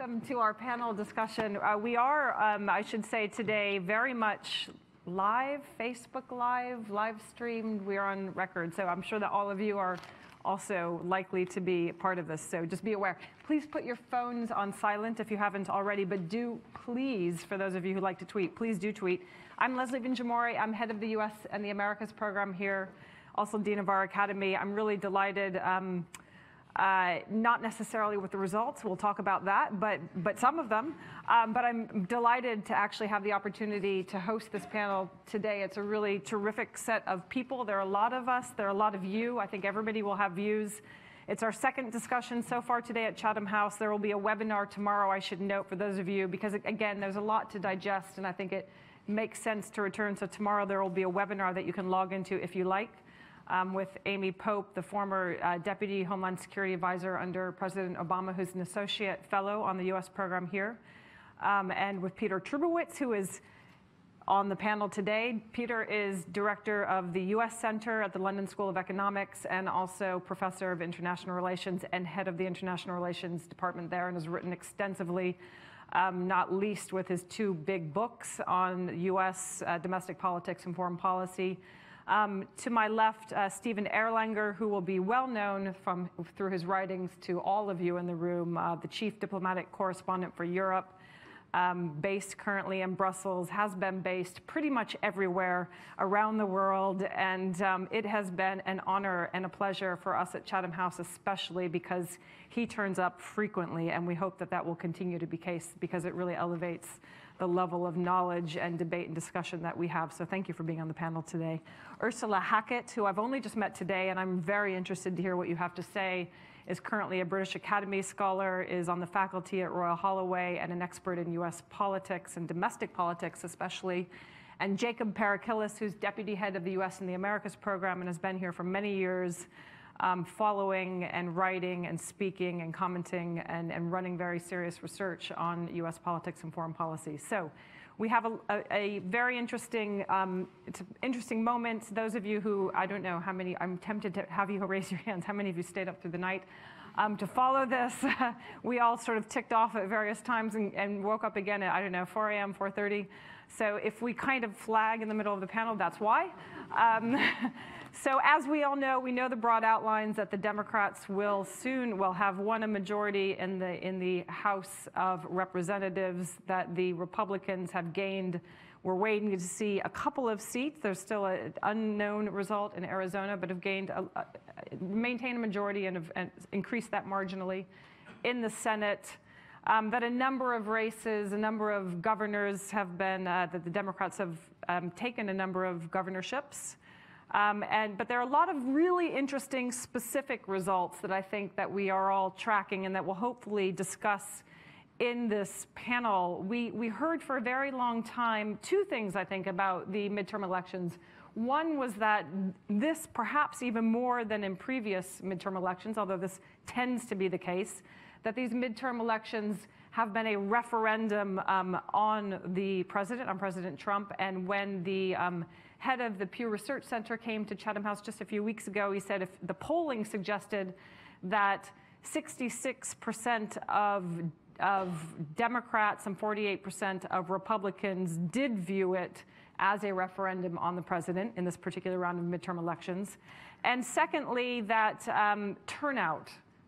Welcome to our panel discussion. We are, I should say today, very much live, Facebook live streamed. We are on record, so I'm sure that all of you are also likely to be part of this, so just be aware. Please put your phones on silent if you haven't already, but do please, for those of you who like to tweet, please do tweet. I'm Leslie Vinjamori. I'm head of the US and the Americas program here, also Dean of our Academy. I'm really delighted, not necessarily with the results, we'll talk about that, but some of them. But I'm delighted to actually have the opportunity to host this panel today. It's a really terrific set of people. There are a lot of us, there are a lot of you. I think everybody will have views. It's our second discussion so far today at Chatham House. There will be a webinar tomorrow, I should note, for those of you, because again, there's a lot to digest, and I think it makes sense to return. So tomorrow there will be a webinar that you can log into if you like. With Amy Pope, the former Deputy Homeland Security Advisor under President Obama, who's an Associate Fellow on the US program here, and with Peter Trubowitz, who is on the panel today. Peter is Director of the US Center at the London School of Economics and also Professor of International Relations and Head of the International Relations Department there, and has written extensively, not least with his two big books on US domestic politics and foreign policy. To my left, Stephen Erlanger, who will be well known through his writings to all of you in the room, the Chief Diplomatic Correspondent for Europe, based currently in Brussels, has been based pretty much everywhere around the world, and it has been an honor and a pleasure for us at Chatham House, especially because he turns up frequently, and we hope that that will continue to be the case because it really elevates the level of knowledge and debate and discussion that we have. So thank you for being on the panel today. Ursula Hackett, who I've only just met today, and I'm very interested to hear what you have to say, is currently a British Academy scholar, is on the faculty at Royal Holloway, and an expert in US politics and domestic politics especially. And Jacob Parakilis, who's Deputy Head of the US and the Americas program and has been here for many years, following and writing and speaking and commenting and running very serious research on US politics and foreign policy. So we have a very interesting, it's an interesting moment. Those of you who, I don't know how many, I'm tempted to have you raise your hands, how many of you stayed up through the night to follow this? We all sort of ticked off at various times and woke up again at, I don't know, 4 a.m., 4:30. So if we kind of flag in the middle of the panel, that's why. So as we all know, we know the broad outlines that the Democrats will have won a majority in the House of Representatives, that the Republicans have gained. We're waiting to see a couple of seats. There's still an unknown result in Arizona, but have gained, maintained a majority and have increased that marginally in the Senate. That a number of races, a number of governors have been, that the Democrats have taken a number of governorships. But there are a lot of really interesting specific results that I think that we are all tracking and that we'll hopefully discuss in this panel. We heard for a very long time two things, I think, about the midterm elections. One was that this, perhaps even more than in previous midterm elections, although this tends to be the case, that these midterm elections have been a referendum on the president, on President Trump. And when the head of the Pew Research Center came to Chatham House just a few weeks ago, he said if the polling suggested that 66% of Democrats and 48% of Republicans did view it as a referendum on the president in this particular round of midterm elections. And secondly, that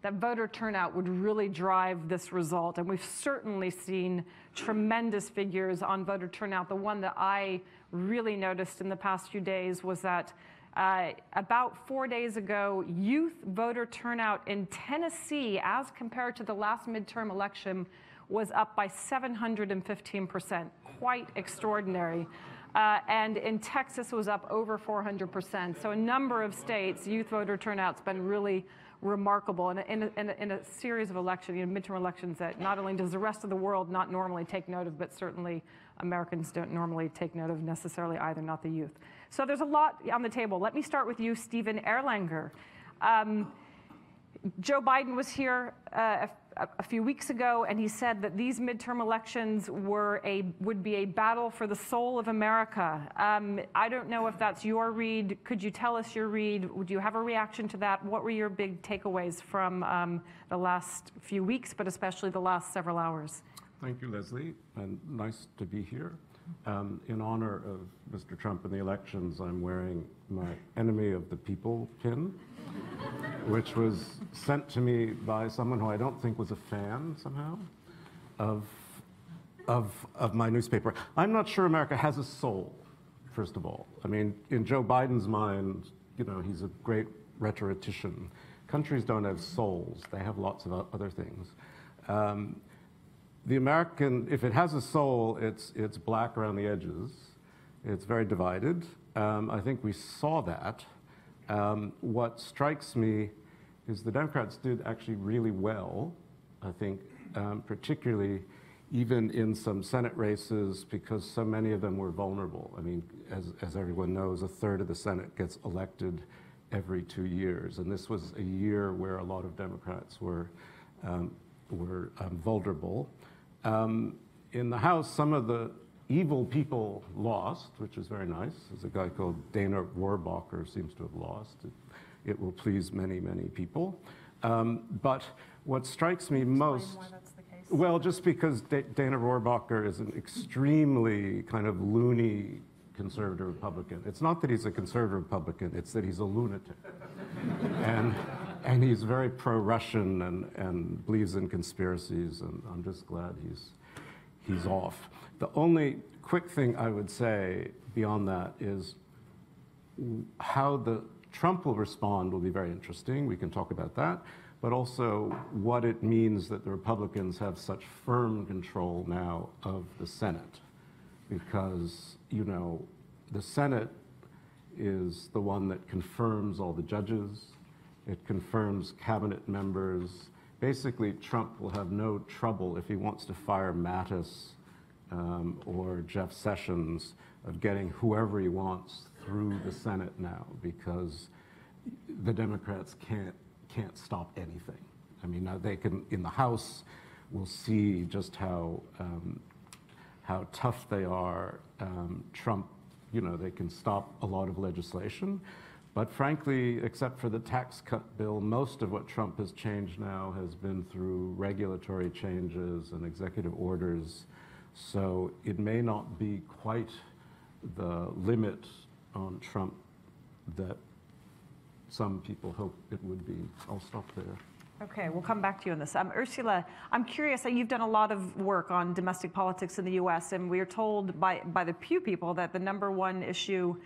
that voter turnout would really drive this result. And we've certainly seen tremendous figures on voter turnout. The one that I really noticed in the past few days was that about 4 days ago, youth voter turnout in Tennessee, as compared to the last midterm election, was up by 715%, quite extraordinary. And in Texas, it was up over 400%. So a number of states, youth voter turnout's been really remarkable in a series of elections, midterm elections, that not only does the rest of the world not normally take note of, but certainly Americans don't normally take note of necessarily either, not the youth. So there's a lot on the table. Let me start with you, Stephen Erlanger. Joe Biden was here a few weeks ago, and he said that these midterm elections would be a battle for the soul of America. I don't know if that's your read. Could you tell us your read? Would you have a reaction to that? What were your big takeaways from the last few weeks, but especially the last several hours? Thank you, Leslie, and nice to be here. In honor of Mr. Trump and the elections, I'm wearing my Enemy of the People pin, which was sent to me by someone who I don't think was a fan somehow of my newspaper. I'm not sure America has a soul, first of all. I mean, in Joe Biden's mind, you know, he's a great rhetorician. Countries don't have souls. They have lots of other things. The American, if it has a soul, it's black around the edges. It's very divided. I think we saw that. What strikes me is the Democrats did actually really well, I think, particularly even in some Senate races, because so many of them were vulnerable. I mean, as everyone knows, a third of the Senate gets elected every 2 years. And this was a year where a lot of Democrats were vulnerable. In the House, some of the evil people lost, which is very nice. There's a guy called Dana Rohrabacher seems to have lost. It will please many, many people. But what strikes me most... Why that's the case? Well, just because Dana Rohrabacher is an extremely kind of loony conservative Republican. It's not that he's a conservative Republican, it's that he's a lunatic. And he's very pro-Russian and believes in conspiracies, and I'm just glad he's off. The only quick thing I would say beyond that is how Trump will respond will be very interesting. We can talk about that, but also what it means that the Republicans have such firm control now of the Senate, because, you know, the Senate is the one that confirms all the judges. It confirms cabinet members. Basically, Trump will have no trouble if he wants to fire Mattis or Jeff Sessions of getting whoever he wants through the Senate now, because the Democrats can't stop anything. I mean, now they can, in the House, we'll see just how tough they are. Trump, you know, they can stop a lot of legislation. But frankly, except for the tax cut bill, most of what Trump has changed now has been through regulatory changes and executive orders. So it may not be quite the limit on Trump that some people hope it would be. I'll stop there. Okay, we'll come back to you on this. Ursula, I'm curious, you've done a lot of work on domestic politics in the US, and we are told by the Pew people that the #1 issue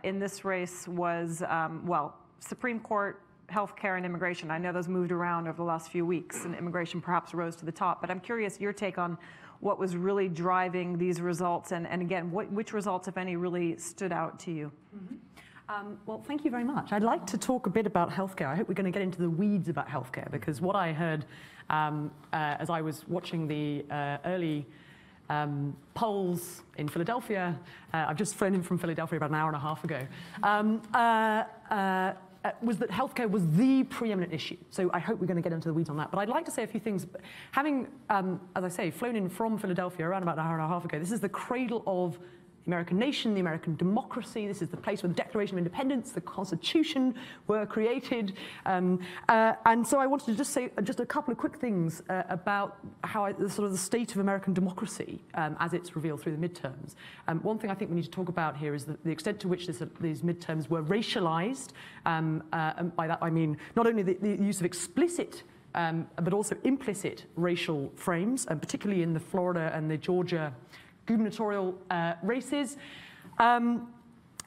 in this race was, well, Supreme Court, healthcare, and immigration. I know those moved around over the last few weeks, and immigration perhaps rose to the top. But I'm curious your take on what was really driving these results, and again, which results, if any, really stood out to you? Mm-hmm. Well, thank you very much. I'd like to talk a bit about healthcare. I hope we're going to get into the weeds about healthcare, because what I heard as I was watching the early polls in Philadelphia. I've just flown in from Philadelphia about an hour and a half ago. Was that healthcare was the preeminent issue. So I hope we're going to get into the weeds on that. But I'd like to say a few things. Having, as I say, flown in from Philadelphia around about an hour and a half ago, this is the cradle of the American nation, the American democracy. This is the place where the Declaration of Independence, the Constitution were created. And so I wanted to just say just a couple of quick things about how the state of American democracy as it's revealed through the midterms. One thing I think we need to talk about here is the extent to which these midterms were racialized. And by that I mean not only the use of explicit but also implicit racial frames, and particularly in the Florida and the Georgia gubernatorial races.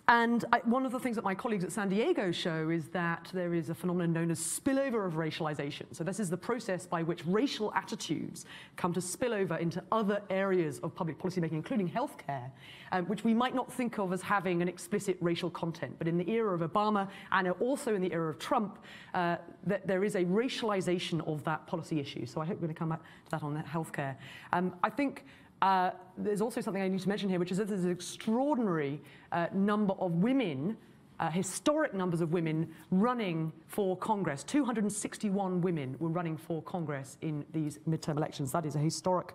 And one of the things that my colleagues at San Diego show is that there is a phenomenon known as spillover of racialization. So this is the process by which racial attitudes come to spill over into other areas of public policymaking, including healthcare, which we might not think of as having an explicit racial content. But in the era of Obama and also in the era of Trump, there is a racialization of that policy issue. So I hope we're going to come back to that on healthcare. I think there's also something I need to mention here, which is that there's an extraordinary number of women historic numbers of women running for Congress. 261 women were running for Congress in these midterm elections. That is a historic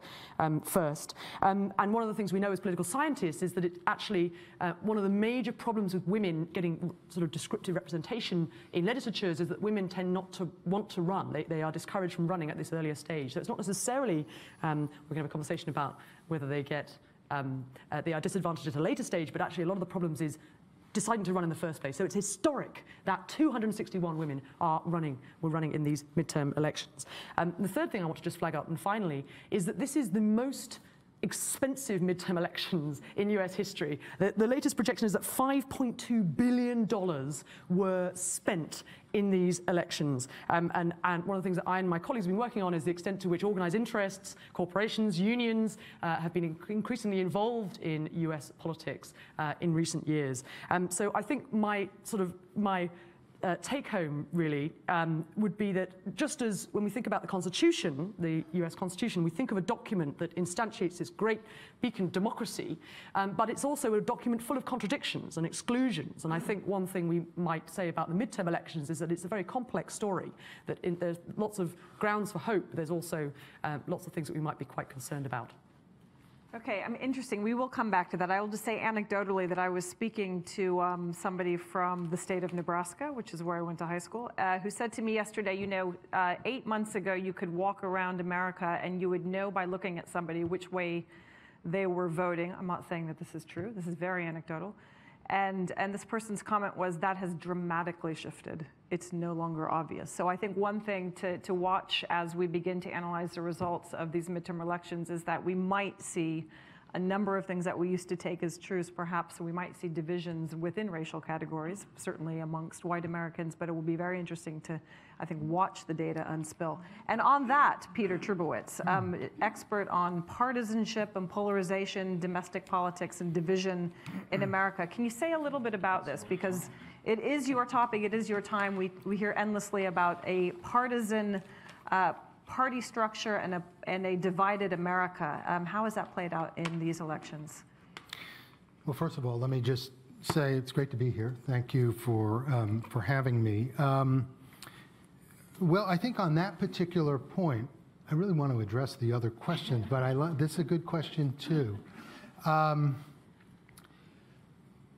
first. And one of the things we know as political scientists is that it actually, one of the major problems with women getting sort of descriptive representation in legislatures is that women tend not to want to run. They are discouraged from running at this earlier stage. So it's not necessarily, we're going to have a conversation about whether they get, they are disadvantaged at a later stage, but actually a lot of the problems is deciding to run in the first place. So it's historic that 261 women were running in these midterm elections. The third thing I want to just flag up, and finally, is that this is the most expensive midterm elections in US history. The latest projection is that $5.2 billion were spent in these elections. And one of the things that I and my colleagues have been working on is the extent to which organized interests, corporations, unions have been increasingly involved in US politics in recent years. So I think my take home really would be that just as when we think about the Constitution, the US Constitution, we think of a document that instantiates this great beacon of democracy, but it's also a document full of contradictions and exclusions. And I think one thing we might say about the midterm elections is that it's a very complex story, that there's lots of grounds for hope, but there's also lots of things that we might be quite concerned about. Okay, interesting. We will come back to that. I will just say anecdotally that I was speaking to somebody from the state of Nebraska, which is where I went to high school, who said to me yesterday, 8 months ago you could walk around America and you would know by looking at somebody which way they were voting. I'm not saying that this is true. This is very anecdotal. And this person's comment was that has dramatically shifted. It's no longer obvious. So I think one thing to watch as we begin to analyze the results of these midterm elections is that we might see a number of things that we used to take as truths. Perhaps we might see divisions within racial categories, certainly amongst white Americans, but it will be very interesting to, I think, watch the data unspill. And on that, Peter Trubowitz, expert on partisanship and polarization, domestic politics and division in America. Can you say a little bit about this? Because it is your topic, it is your time. We hear endlessly about a partisan party structure and a divided America. How has that played out in these elections? Well, first of all, let me just say it's great to be here. Thank you for having me. Well, I think on that particular point, I really want to address the other questions, but this is a good question too.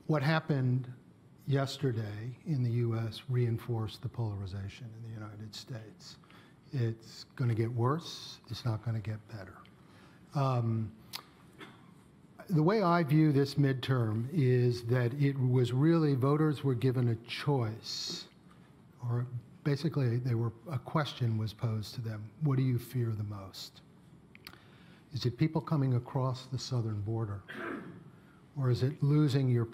What happened yesterday in the U.S. reinforced the polarization in the United States. It's going to get worse. It's not going to get better. The way I view this midterm is that it was really voters were given a choice, or basically a question was posed to them. What do you fear the most? Is it people coming across the southern border? Or is it losing your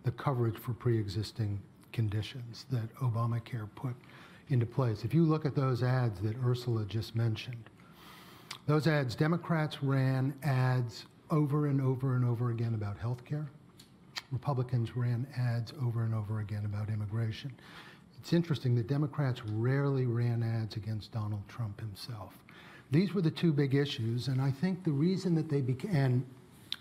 the coverage for pre-existing conditions that Obamacare put into place? If you look at those ads that Ursula just mentioned, those ads, Democrats ran ads over and over and over again about health care. Republicans ran ads over and over again about immigration. It's interesting that Democrats rarely ran ads against Donald Trump himself. These were the two big issues, and I think the reason that they became,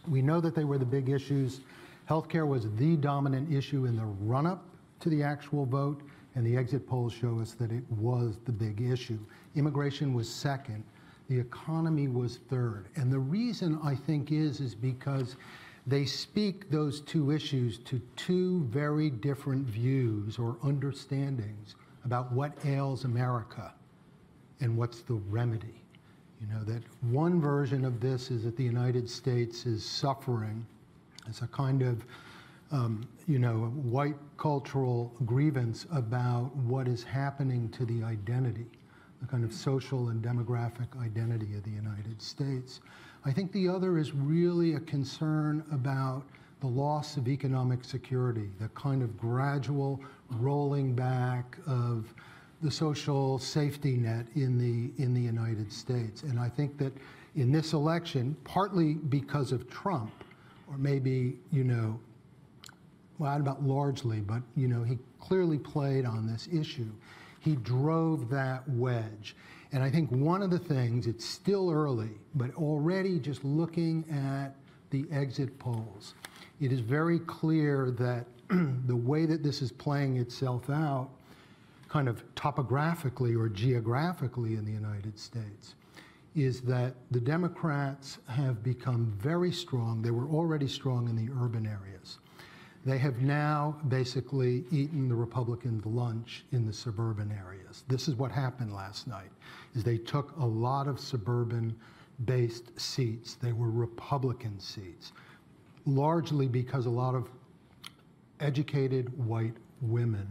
we know that they were the big issues. Healthcare was the dominant issue in the run-up to the actual vote, and the exit polls show us that it was the big issue. Immigration was second. The economy was third. And the reason I think is because they speak those two issues to two very different views or understandings about what ails America and what's the remedy. That one version of this is that the United States is suffering as a kind of white cultural grievance about what is happening to the identity, the kind of social and demographic identity of the United States. I think the other is really a concern about the loss of economic security, the kind of gradual rolling back of the social safety net in the United States. And I think that in this election, partly because of Trump, or maybe, well, not largely, but, he clearly played on this issue. He drove that wedge. And I think one of the things, it's still early, but already just looking at the exit polls, it is very clear that the way that this is playing itself out kind of topographically or geographically in the United States is that the Democrats have become very strong. They were already strong in the urban areas. They have now basically eaten the Republicans' lunch in the suburban areas. This is what happened last night, is they took a lot of suburban-based seats. They were Republican seats, largely because a lot of educated white women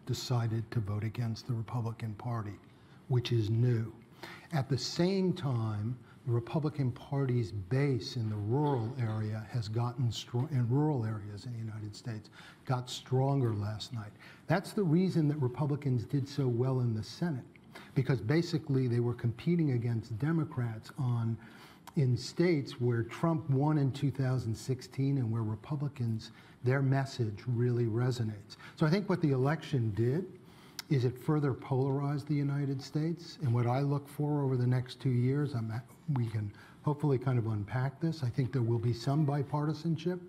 decided to vote against the Republican Party, which is new. At the same time, the Republican Party's base in the rural area has gotten strong, in rural areas in the United States, got stronger last night. That's the reason that Republicans did so well in the Senate, because basically they were competing against Democrats in states where Trump won in 2016 and where Republicans, their message really resonates. So I think what the election did is it further polarized the United States. And what I look for over the next 2 years, we can hopefully kind of unpack this. I think there will be some bipartisanship,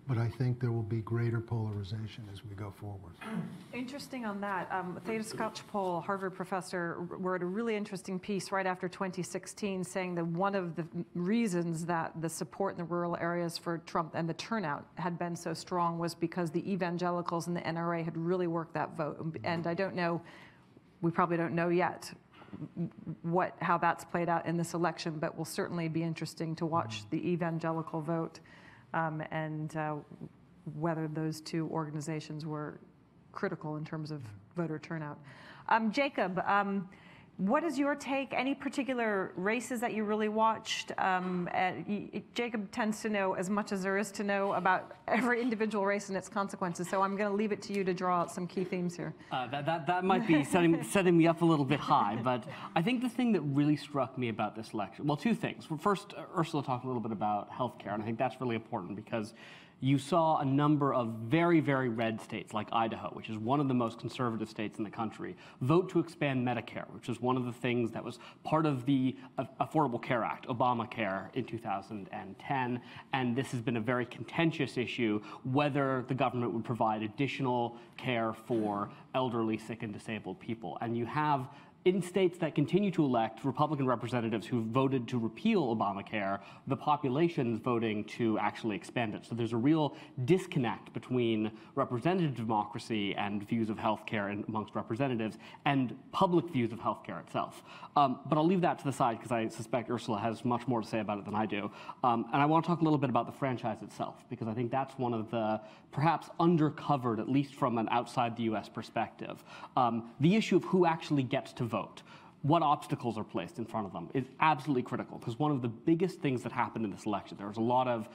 but I think there will be greater polarization as we go forward. Interesting on that. Theda Skocpol, Harvard professor, wrote a really interesting piece right after 2016 saying that one of the reasons that the support in the rural areas for Trump and the turnout had been so strong was because the evangelicals and the NRA had really worked that vote. And I don't know, we probably don't know yet how that's played out in this election, but will certainly be interesting to watch the evangelical vote. And whether those two organizations were critical in terms of voter turnout. Jacob, what is your take? Any particular races that you really watched? Jacob tends to know as much as there is to know about every individual race and its consequences, so I'm going to leave it to you to draw out some key themes here. That might be setting me up a little bit high, but I think the thing that really struck me about this election, well, two things. First, Ursula talked a little bit about healthcare, and I think that's really important because you saw a number of very, very red states like Idaho, which is one of the most conservative states in the country, vote to expand Medicare, which is one of the things that was part of the Affordable Care Act, Obamacare, in 2010. And this has been a very contentious issue, whether the government would provide additional care for elderly, sick, and disabled people. And you have in states that continue to elect Republican representatives who voted to repeal Obamacare, the population's voting to actually expand it. So there's a real disconnect between representative democracy and views of healthcare amongst representatives and public views of healthcare itself. But I'll leave that to the side because I suspect Ursula has much more to say about it than I do. And I want to talk a little bit about the franchise itself, because I think that's one of the perhaps undercovered, at least from an outside the US perspective. The issue of who actually gets to vote, what obstacles are placed in front of them, is absolutely critical, because one of the biggest things that happened in this election, there was a lot of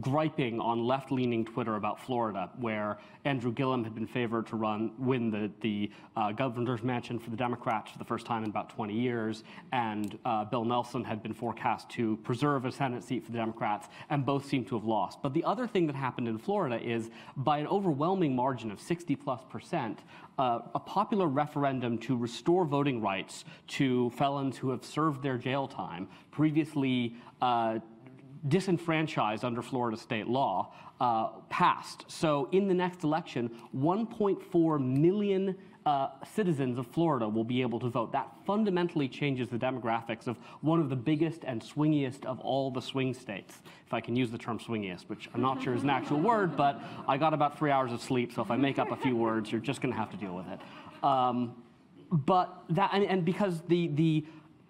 griping on left-leaning Twitter about Florida, where Andrew Gillum had been favored to win the governor's mansion for the Democrats for the first time in about 20 years, and Bill Nelson had been forecast to preserve a Senate seat for the Democrats, and both seem to have lost. But the other thing that happened in Florida is, by an overwhelming margin of 60+%, a popular referendum to restore voting rights to felons who have served their jail time, previously disenfranchised under Florida state law, passed. So in the next election, 1.4 million citizens of Florida will be able to vote. That fundamentally changes the demographics of one of the biggest and swingiest of all the swing states, if I can use the term swingiest, which I'm not sure is an actual word, but I got about 3 hours of sleep, so if I make up a few words, you're just going to have to deal with it. But that, and because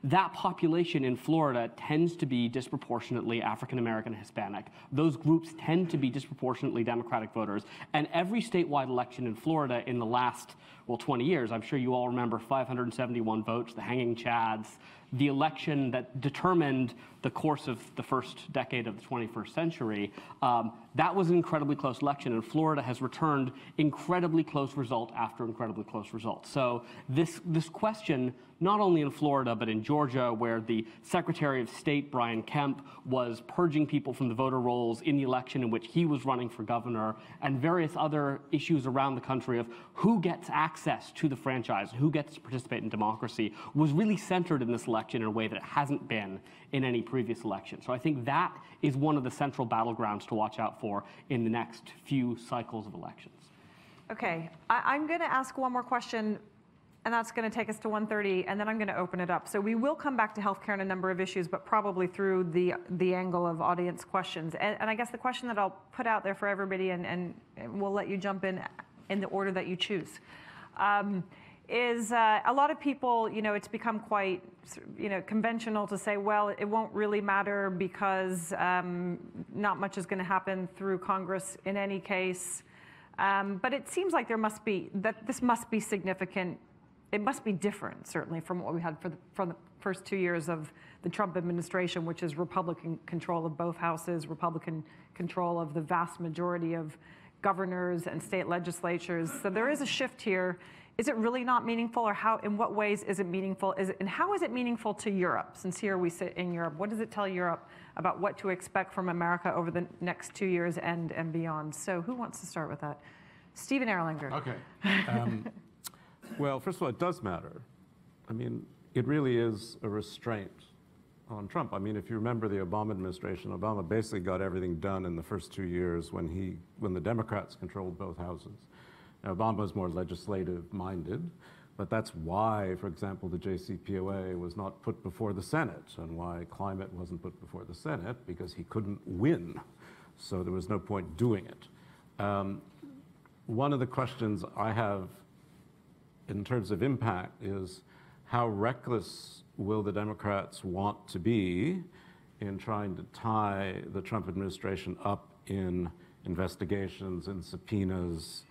that population in Florida tends to be disproportionately African-American and Hispanic. Those groups tend to be disproportionately Democratic voters. And every statewide election in Florida in the last, 20 years, I'm sure you all remember 571 votes, the hanging chads, the election that determined the course of the first decade of the 21st century. That was an incredibly close election, and Florida has returned incredibly close result after incredibly close result. So this question, not only in Florida, but in Georgia, where the Secretary of State, Brian Kemp, was purging people from the voter rolls in the election in which he was running for governor, and various other issues around the country of who gets access to the franchise, who gets to participate in democracy, was really centered in this election. election in a way that it hasn't been in any previous election. So I think that is one of the central battlegrounds to watch out for in the next few cycles of elections. Okay, I'm going to ask one more question, and that's going to take us to 1:30, and then I'm going to open it up. So we will come back to healthcare and a number of issues, but probably through the angle of audience questions. And I guess the question that I'll put out there for everybody, and we'll let you jump in the order that you choose, is a lot of people, it's become quite, conventional to say, well, it won't really matter because not much is going to happen through Congress in any case. But it seems like this must be significant. It must be different, certainly, from what we had from the first 2 years of the Trump administration, which is Republican control of both houses, Republican control of the vast majority of governors and state legislatures. So there is a shift here. Is it really not meaningful, or in what ways is it meaningful? And how is it meaningful to Europe, since here we sit in Europe? What does it tell Europe about what to expect from America over the next 2 years and beyond? So who wants to start with that? Stephen Erlanger. Okay. Well, first of all, it does matter. I mean, it really is a restraint on Trump. I mean, if you remember the Obama administration, Obama basically got everything done in the first 2 years when the Democrats controlled both houses. Now, Obama was more legislative-minded, but that's why, for example, the JCPOA was not put before the Senate, and why climate wasn't put before the Senate, because he couldn't win. So there was no point doing it. One of the questions I have in terms of impact is how reckless will the Democrats want to be in trying to tie the Trump administration up in investigations and subpoenas,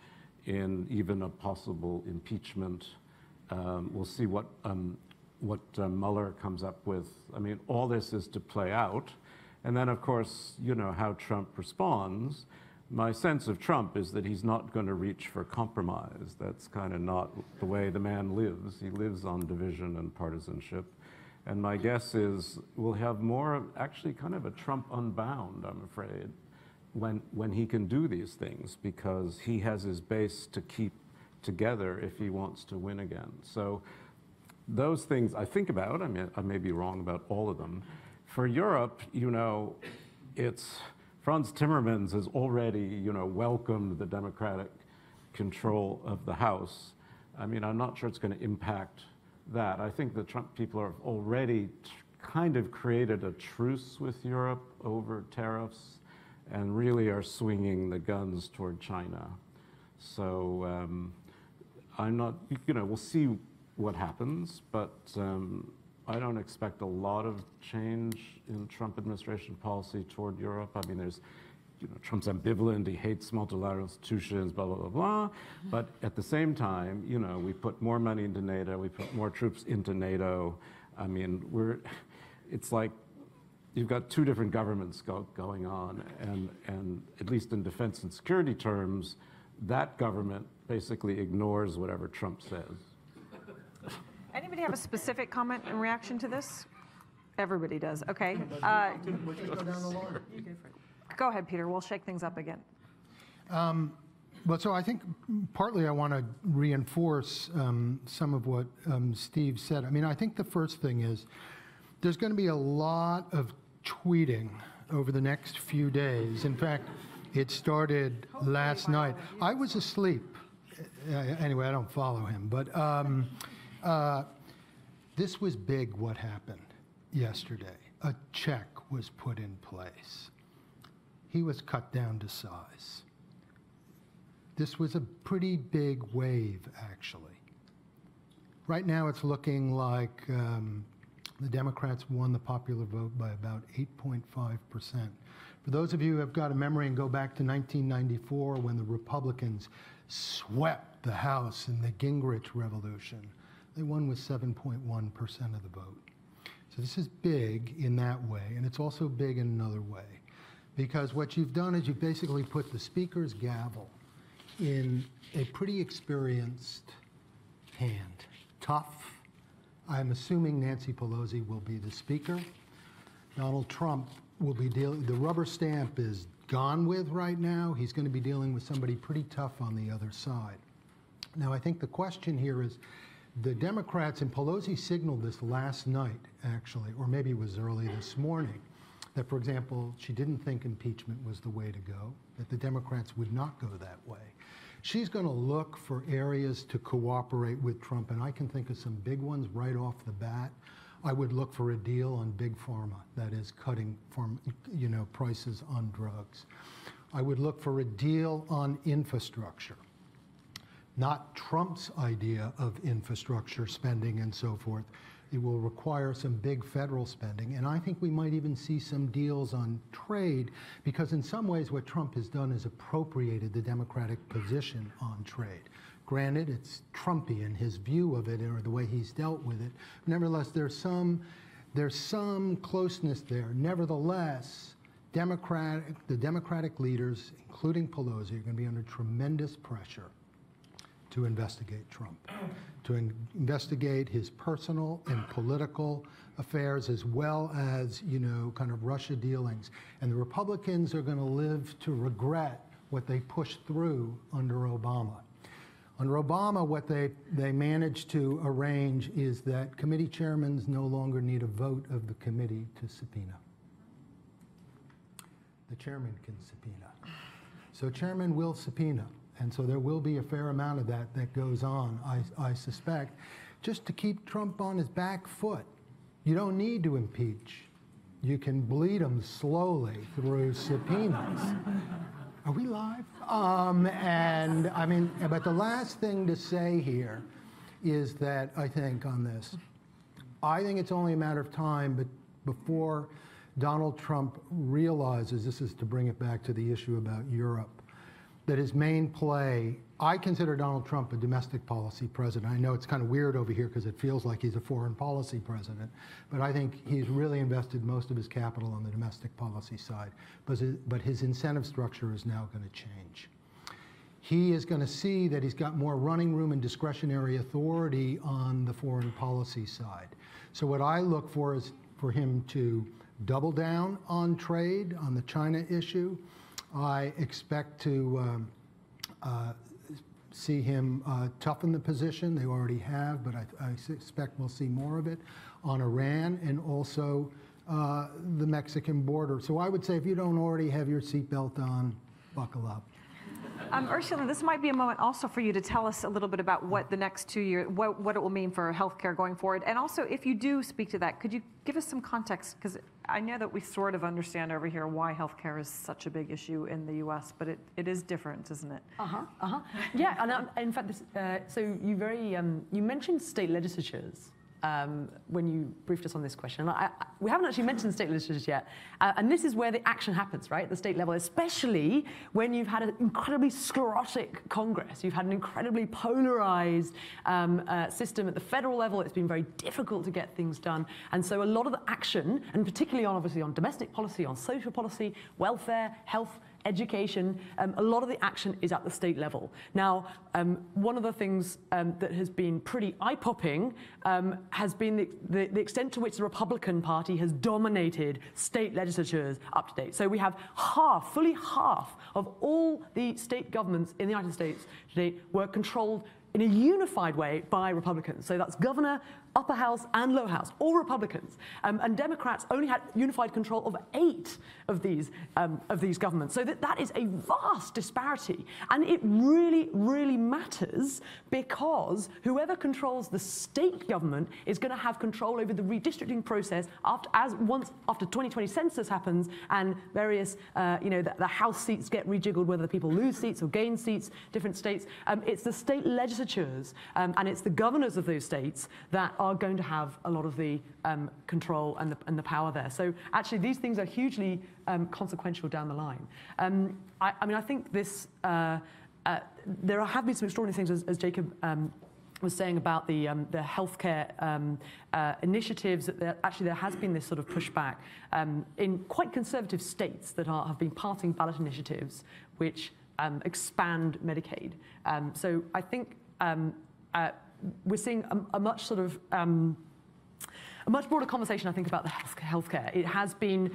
in even a possible impeachment. We'll see what Mueller comes up with. I mean, all this is to play out. And then, of course, how Trump responds. My sense of Trump is that he's not going to reach for compromise. That's kind of not the way the man lives. He lives on division and partisanship. And my guess is we'll have more, actually kind of a Trump unbound, I'm afraid, when he can do these things, because he has his base to keep together if he wants to win again. So those things I think about. I mean, I may be wrong about all of them. For Europe, it's Franz Timmermans has already, welcomed the Democratic control of the House. I mean, I'm not sure it's going to impact that. I think the Trump people have already kind of created a truce with Europe over tariffs, and really are swinging the guns toward China. So I'm not, we'll see what happens, but I don't expect a lot of change in Trump administration policy toward Europe. I mean, there's, Trump's ambivalent, he hates multilateral institutions, blah, blah, blah, blah. But at the same time, we put more money into NATO, we put more troops into NATO. I mean, it's like, you've got two different governments going on, and at least in defense and security terms, that government basically ignores whatever Trump says. Anybody have a specific comment in reaction to this? Everybody does. Okay. Go ahead, Peter. We'll shake things up again. Well, so I think partly I want to reinforce some of what Steve said. I mean, I think the first thing is there's going to be a lot of tweeting over the next few days. In fact, it started last night. I was asleep. Anyway, I don't follow him, but this was big what happened yesterday. A check was put in place. He was cut down to size. This was a pretty big wave, actually. Right now it's looking like the Democrats won the popular vote by about 8.5%. For those of you who have got a memory and go back to 1994 when the Republicans swept the House in the Gingrich Revolution, they won with 7.1% of the vote. So this is big in that way, and it's also big in another way. Because what you've done is you've basically put the Speaker's gavel in a pretty experienced hand. Tough. I'm assuming Nancy Pelosi will be the Speaker. Donald Trump will be dealing, the rubber stamp is gone with right now. He's going to be dealing with somebody pretty tough on the other side. Now, I think the question here is, the Democrats, and Pelosi signaled this last night, actually, or maybe it was early this morning, that, for example, she didn't think impeachment was the way to go, that the Democrats would not go that way. She's going to look for areas to cooperate with Trump, and I can think of some big ones right off the bat. I would look for a deal on big pharma, that is cutting prices on drugs. I would look for a deal on infrastructure, not Trump's idea of infrastructure spending and so forth. It will require some big federal spending, and I think we might even see some deals on trade, because in some ways what Trump has done is appropriated the Democratic position on trade. Granted, it's Trumpian, his view of it, or the way he's dealt with it. Nevertheless, there's some closeness there. Nevertheless, the Democratic leaders, including Pelosi, are going to be under tremendous pressure to investigate Trump, to investigate his personal and political affairs, as well as, kind of Russia dealings. And the Republicans are going to live to regret what they pushed through under Obama. Under Obama, what they managed to arrange is that committee chairmen no longer need a vote of the committee to subpoena. The chairman can subpoena. So chairman will subpoena. And so there will be a fair amount of that goes on, I suspect, just to keep Trump on his back foot. You don't need to impeach. You can bleed him slowly through subpoenas. Are we live? But the last thing to say here is that I think on this, I think it's only a matter of time, but before Donald Trump realizes, this is to bring it back to the issue about Europe, that his main play, I consider Donald Trump a domestic policy president. I know it's kind of weird over here because it feels like he's a foreign policy president, but I think he's really invested most of his capital on the domestic policy side. But his incentive structure is now going to change. He is going to see that he's got more running room and discretionary authority on the foreign policy side. So what I look for is for him to double down on trade, on the China issue. I expect to see him toughen the position. They already have, but I suspect we'll see more of it on Iran and also the Mexican border. So I would say if you don't already have your seatbelt on, buckle up. Ursula, this might be a moment also for you to tell us a little bit about what the next 2 years, what it will mean for healthcare going forward. And also, if you do speak to that, could you give us some context? Because I know that we sort of understand over here why healthcare is such a big issue in the U.S., but it is different, isn't it? Yeah, and in fact, so you mentioned state legislatures. When you briefed us on this question. We haven't actually mentioned state legislatures yet. And this is where the action happens, right? At the state level, especially when you've had an incredibly sclerotic Congress. You've had an incredibly polarized system at the federal level. It's been very difficult to get things done. And so a lot of the action, and particularly obviously on domestic policy, on social policy, welfare, health, education, a lot of the action is at the state level. Now, one of the things that has been pretty eye-popping has been the extent to which the Republican Party has dominated state legislatures up to date. So we have fully half of all the state governments in the United States today were controlled in a unified way by Republicans. So that's governor, upper house, and lower house, all Republicans. And Democrats only had unified control of 8 of these governments. So that is a vast disparity. And it really, really matters because whoever controls the state government is going to have control over the redistricting process after 2020 census happens and various, the House seats get rejiggled, whether people lose seats or gain seats, different states. It's the state legislatures and it's the governors of those states that are going to have a lot of the control and the power there. So actually, these things are hugely consequential down the line. I think this there have been some extraordinary things, as Jacob was saying about the healthcare initiatives. That there has been this sort of pushback in quite conservative states that have been passing ballot initiatives which expand Medicaid. So I think we're seeing a much sort of much broader conversation, I think, about the healthcare. It has been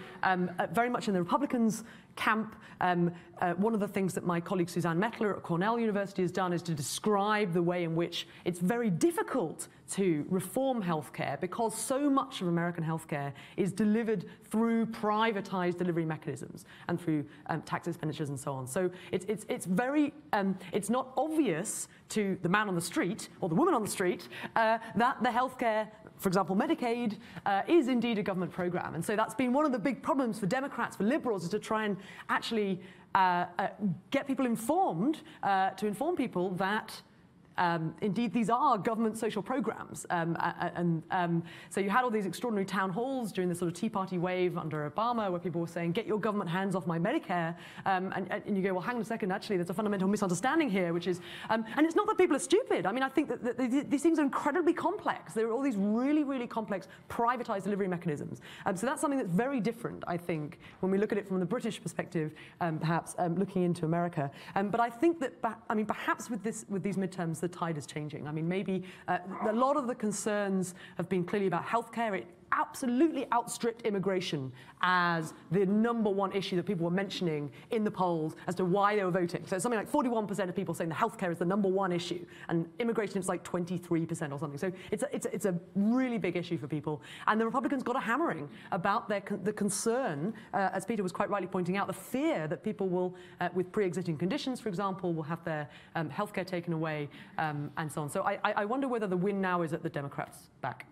very much in the Republicans' camp. One of the things that my colleague Suzanne Mettler at Cornell University has done is to describe the way in which it's very difficult to reform healthcare because so much of American healthcare is delivered through privatized delivery mechanisms and through tax expenditures and so on. So it's very, it's not obvious to the man on the street or the woman on the street that the healthcare, for example, Medicaid, is indeed a government program. And so that's been one of the big problems for Democrats, for liberals, is to try and actually get people informed, to inform people that indeed these are government social programs. So you had all these extraordinary town halls during the sort of Tea Party wave under Obama where people were saying, get your government hands off my Medicare. And you go, well, hang on a second, actually, there's a fundamental misunderstanding here, which is, and it's not that people are stupid. I mean, I think that these things are incredibly complex. There are all these really, really complex privatized delivery mechanisms. So that's something that's very different, I think, when we look at it from the British perspective, perhaps looking into America. But I think that, I mean, perhaps with these midterms, the tide is changing. I mean, maybe a lot of the concerns have been clearly about healthcare. It absolutely outstripped immigration as the #1 issue that people were mentioning in the polls as to why they were voting. So it's something like 41% of people saying that healthcare is the #1 issue, and immigration is like 23% or something. So it's a really big issue for people. And the Republicans got a hammering about the concern, as Peter was quite rightly pointing out, the fear that people will, with pre-existing conditions, for example, will have their healthcare taken away, and so on. So I wonder whether the win now is at the Democrats' back.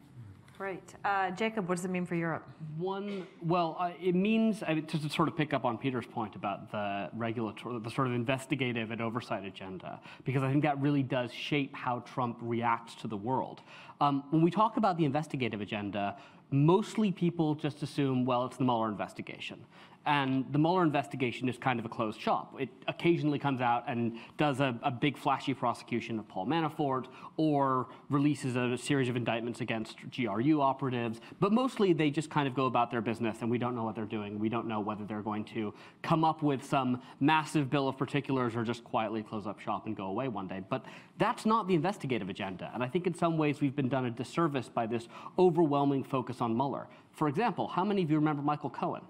Great. Jacob, what does it mean for Europe? It means, to sort of pick up on Peter's point about the regulatory, the sort of investigative and oversight agenda, because I think that really does shape how Trump reacts to the world. When we talk about the investigative agenda, mostly people just assume, well, it's the Mueller investigation. And the Mueller investigation is kind of a closed shop. It occasionally comes out and does a big flashy prosecution of Paul Manafort or releases a series of indictments against GRU operatives. But mostly they just kind of go about their business and we don't know what they're doing. We don't know whether they're going to come up with some massive bill of particulars or just quietly close up shop and go away one day. But that's not the investigative agenda. And I think in some ways we've been done a disservice by this overwhelming focus on Mueller. For example, how many of you remember Michael Cohen?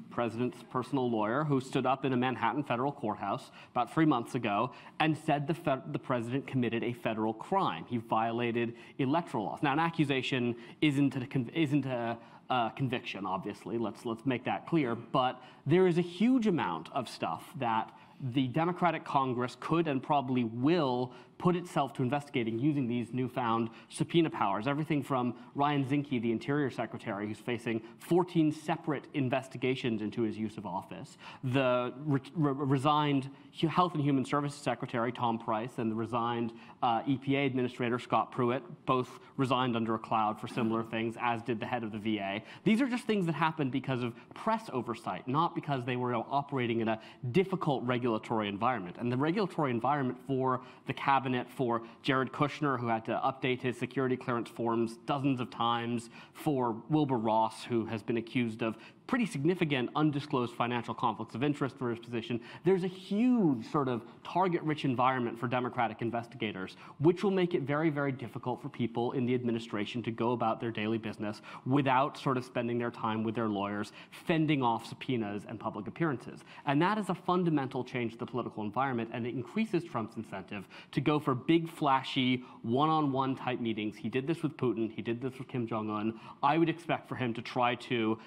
President's personal lawyer, who stood up in a Manhattan federal courthouse about 3 months ago and said the president committed a federal crime. He violated electoral laws. Now, an accusation isn't a conviction, obviously. Let's make that clear. But there is a huge amount of stuff that the Democratic Congress could and probably will put itself to investigating using these newfound subpoena powers. Everything from Ryan Zinke, the Interior Secretary, who's facing 14 separate investigations into his use of office, the resigned Health and Human Services Secretary, Tom Price, and the resigned EPA Administrator, Scott Pruitt, both resigned under a cloud for similar things, as did the head of the VA. These are just things that happened because of press oversight, not because they were operating in a difficult regulatory environment. And the regulatory environment for the cabinet, for Jared Kushner, who had to update his security clearance forms dozens of times, for Wilbur Ross, who has been accused of pretty significant undisclosed financial conflicts of interest for his position. There's a huge sort of target-rich environment for Democratic investigators, which will make it very, very difficult for people in the administration to go about their daily business without sort of spending their time with their lawyers, fending off subpoenas and public appearances. And that is a fundamental change to the political environment, and it increases Trump's incentive to go for big, flashy, one-on-one type meetings. He did this with Putin. He did this with Kim Jong-un. I would expect for him to try to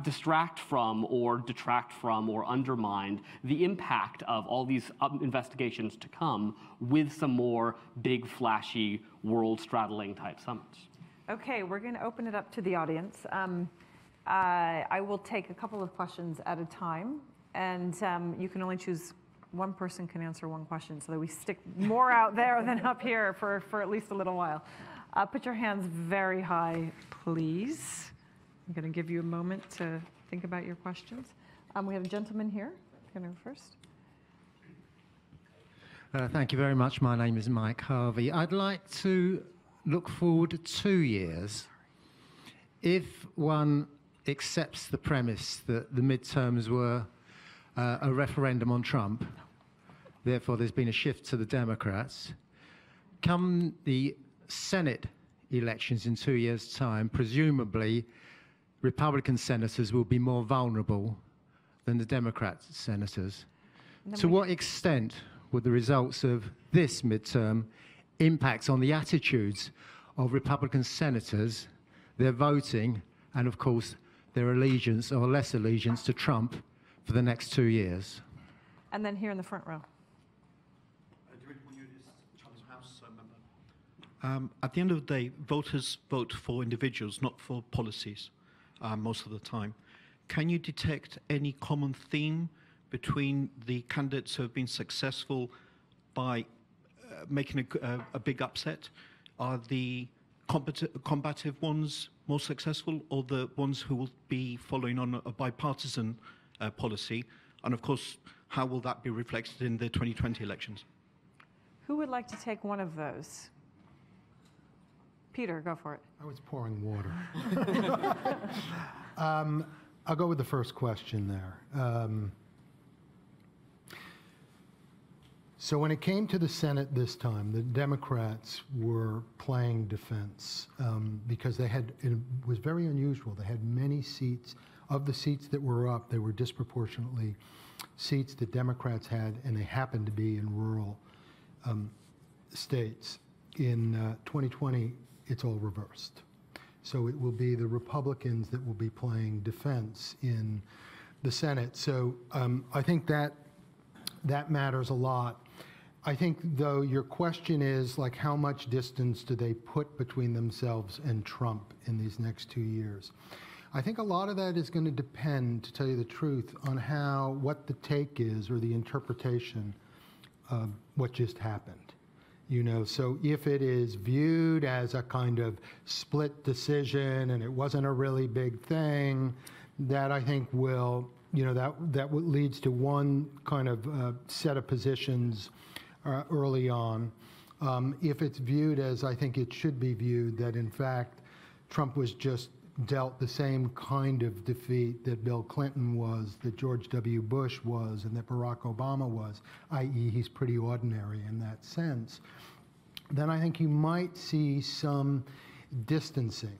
distract from or detract from or undermine the impact of all these investigations to come with some more big, flashy, world-straddling type summits. Okay, we're going to open it up to the audience. I will take a couple of questions at a time, and you can only choose one person can answer one question so that we stick more out there than up here for at least a little while. Put your hands very high, please. I'm going to give you a moment to think about your questions. We have a gentleman here. Going to go first. Thank you very much. My name is Mike Harvey. I'd like to look forward 2 years. If one accepts the premise that the midterms were a referendum on Trump, therefore there's been a shift to the Democrats, come the Senate elections in 2 years' time, presumably Republican senators will be more vulnerable than the Democrat senators. To what extent would the results of this midterm impact on the attitudes of Republican senators, their voting, and of course their allegiance or less allegiance to Trump for the next 2 years? And then here in the front row. At the end of the day, voters vote for individuals, not for policies, most of the time. Can you detect any common theme between the candidates who have been successful by making a big upset? Are the combative ones more successful, or the ones who will be following on a bipartisan policy? And of course, how will that be reflected in the 2020 elections? Who would like to take one of those? Peter, go for it. I was pouring water. I'll go with the first question there. So when it came to the Senate this time, the Democrats were playing defense because it was very unusual. They had many seats. Of the seats that were up, they were disproportionately seats that Democrats had, and they happened to be in rural states. In 2020, it's all reversed. So it will be the Republicans that will be playing defense in the Senate. So I think that matters a lot. I think, though, your question is, like, how much distance do they put between themselves and Trump in these next 2 years? I think a lot of that is going to depend, to tell you the truth, on what the take is or the interpretation of what just happened. You know, so if it is viewed as a kind of split decision and it wasn't a really big thing, that I think will, you know, that leads to one kind of set of positions early on. If it's viewed as I think it should be viewed, that in fact Trump was just dealt the same kind of defeat that Bill Clinton was, that George W. Bush was, and that Barack Obama was, i.e. he's pretty ordinary in that sense, then I think you might see some distancing.